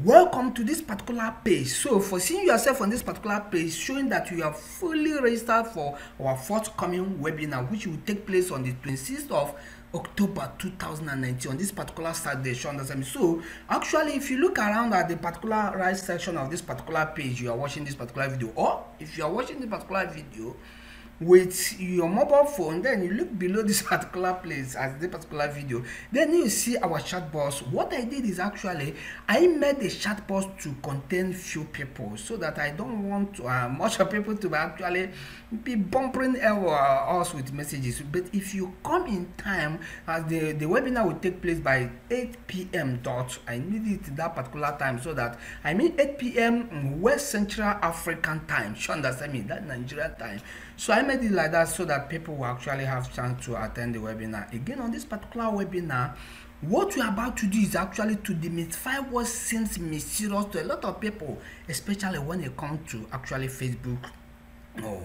Welcome to this particular page. So for seeing yourself on this particular page, showing that you are fully registered for our forthcoming webinar, which will take place on the 26th of October 2019 on this particular Saturday. So actually, if you look around at the particular right section of this particular page, you are watching this particular video, or if you are watching this particular video with your mobile phone, then you look below this particular place as this particular video, then you see our chat box. What I did is actually I made the chat box to contain few people, so that I don't want much of people to actually be bumping us with messages. But if you come in time, as the webinar will take place by 8 p.m. dot, I need it that particular time, so that I mean 8 p.m. West Central African time. You understand me? That Nigerian time. So I made it like that so that people will actually have chance to attend the webinar. Again, on this particular webinar, what we are about to do is actually to demystify what seems mysterious to a lot of people, especially when it comes to actually Facebook, or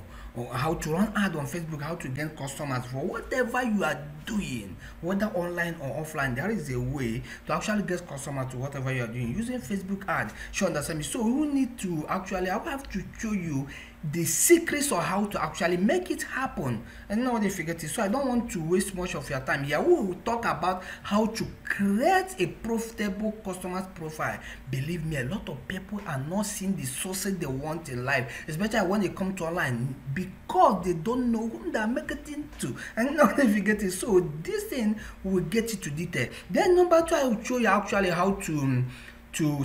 how to run ad on Facebook, how to gain customers for whatever you are doing, whether online or offline. There is a way to actually get customers to whatever you are doing using Facebook ad. Sure, understand me? So we need to actually, I have to show you the secrets of how to actually make it happen. And now they forget it. So I don't want to waste much of your time here. We will talk about how to create a profitable customers profile. Believe me, a lot of people are not seeing the sources they want in life, especially when they come to online, because they don't know whom they are marketing to. And now they forget it. So this thing will get you to detail. Then number two, I will show you actually how to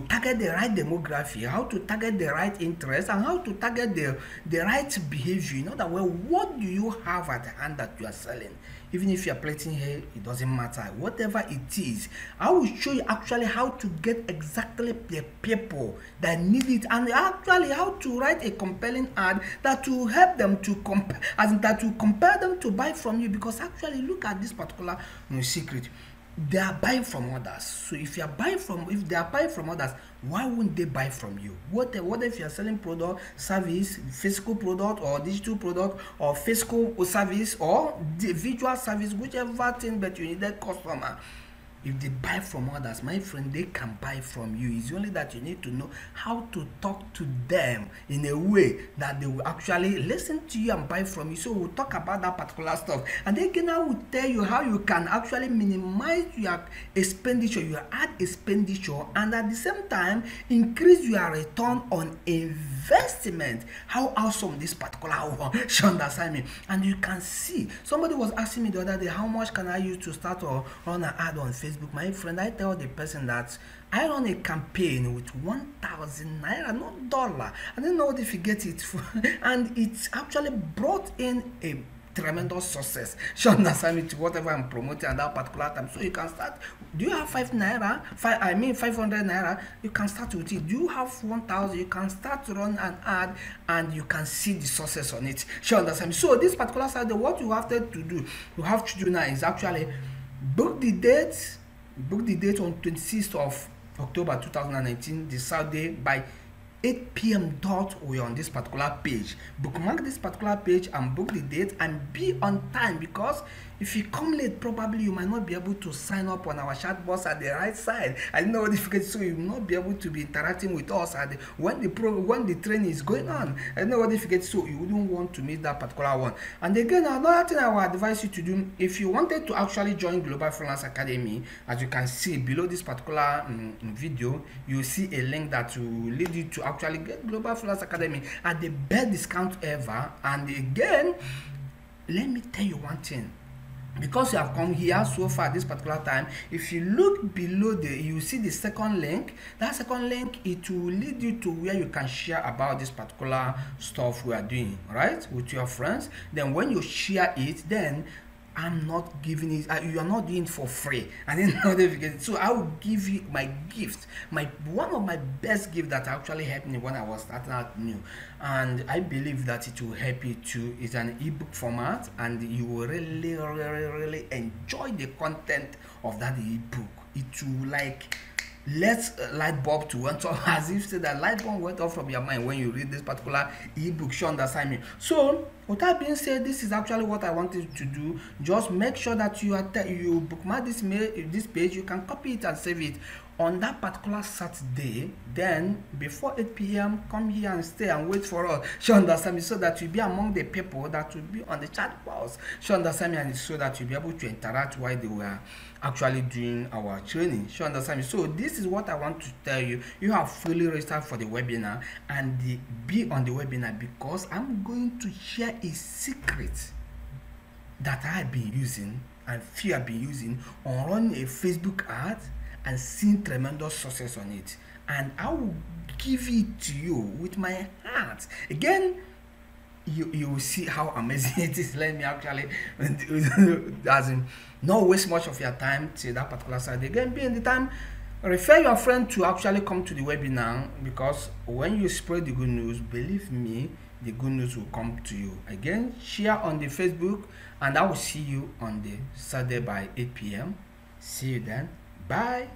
target the right demography, how to target the right interest, and how to target the right behavior. In other words, what do you have at hand that you are selling? Even if you are plating hair, it doesn't matter. Whatever it is, I will show you actually how to get exactly the people that need it, and actually how to write a compelling ad that will help them to that will compel them to buy from you. Because actually, look at this particular secret. They are buying from others. So if they are buying from others, why wouldn't they buy from you? What if you are selling product, service, physical product or digital product, or physical service or the visual service, whichever thing that you need that customer? If they buy from others, my friend, they can buy from you. It's only that you need to know how to talk to them in a way that they will actually listen to you and buy from you. So we'll talk about that particular stuff. And then again, I will tell you how you can actually minimize your expenditure, your ad expenditure, and at the same time, increase your return on investment. How awesome this particular one, understand me? And you can see, somebody was asking me the other day, how much can I use to start or run an ad on Facebook? My friend, I tell the person that I run a campaign with 1,000 naira, not dollar. I don't know if you get it, and it's actually brought in a tremendous success. Sure, understand me, to whatever I'm promoting at that particular time. So you can start. Do you have 500 naira? You can start with it. Do you have 1,000? You can start to run an ad, and you can see the success on it. Sure, understand me. So this particular side, what you have to do, now is actually book the date on 26th of October 2019, this Saturday, by 8 p.m. dot. We are on this particular page. Bookmark this particular page and book the date and be on time, because if you come late, probably you might not be able to sign up on our chat box at the right side. I know what difficult, so you will not be able to be interacting with us when the training is going on. I know what difficult, so you wouldn't want to miss that particular one. And again, another thing I will advise you to do, if you wanted to actually join Global Freelance Academy, as you can see below this particular video, you see a link that will lead you to actually get Global Freelance Academy at the best discount ever. And again, let me tell you one thing. Because you have come here so far this particular time, if you look below you see the second link. That second link, it will lead you to where you can share about this particular stuff we are doing, right, with your friends. Then when you share it, then I'm not giving it, you are not doing it for free. And then notification. So I will give you my gift, one of my best gifts that actually helped me when I was starting out new, and I believe that it will help you too. It's an ebook format, and you will really enjoy the content of that ebook. It will let light bulb to went off, as if say that light bulb went off from your mind when you read this particular ebook. Sure, understand me? So with that being said, this is actually what I wanted to do. Just make sure that you bookmark this page. You can copy it and save it. on that particular Saturday, then before 8 p.m., come here and stay and wait for us. She understand me, so that you'll be among the people that will be on the chat box. She understand me, and so that you'll be able to interact while they were actually doing our training. She understand me. So this is what I want to tell you. You have fully registered for the webinar, and be on the webinar, because I'm going to share a secret that I've been using and few have been using on running a Facebook ad and seeing tremendous success on it, and I will give it to you with my heart. Again, you will see how amazing it is. Let me actually as in not waste much of your time till that particular side. Again, be in the time, refer your friend to actually come to the webinar, because when you spread the good news, believe me, the good news will come to you. Again, share on the Facebook, and I will see you on the Saturday by 8 p.m. See you then. Bye.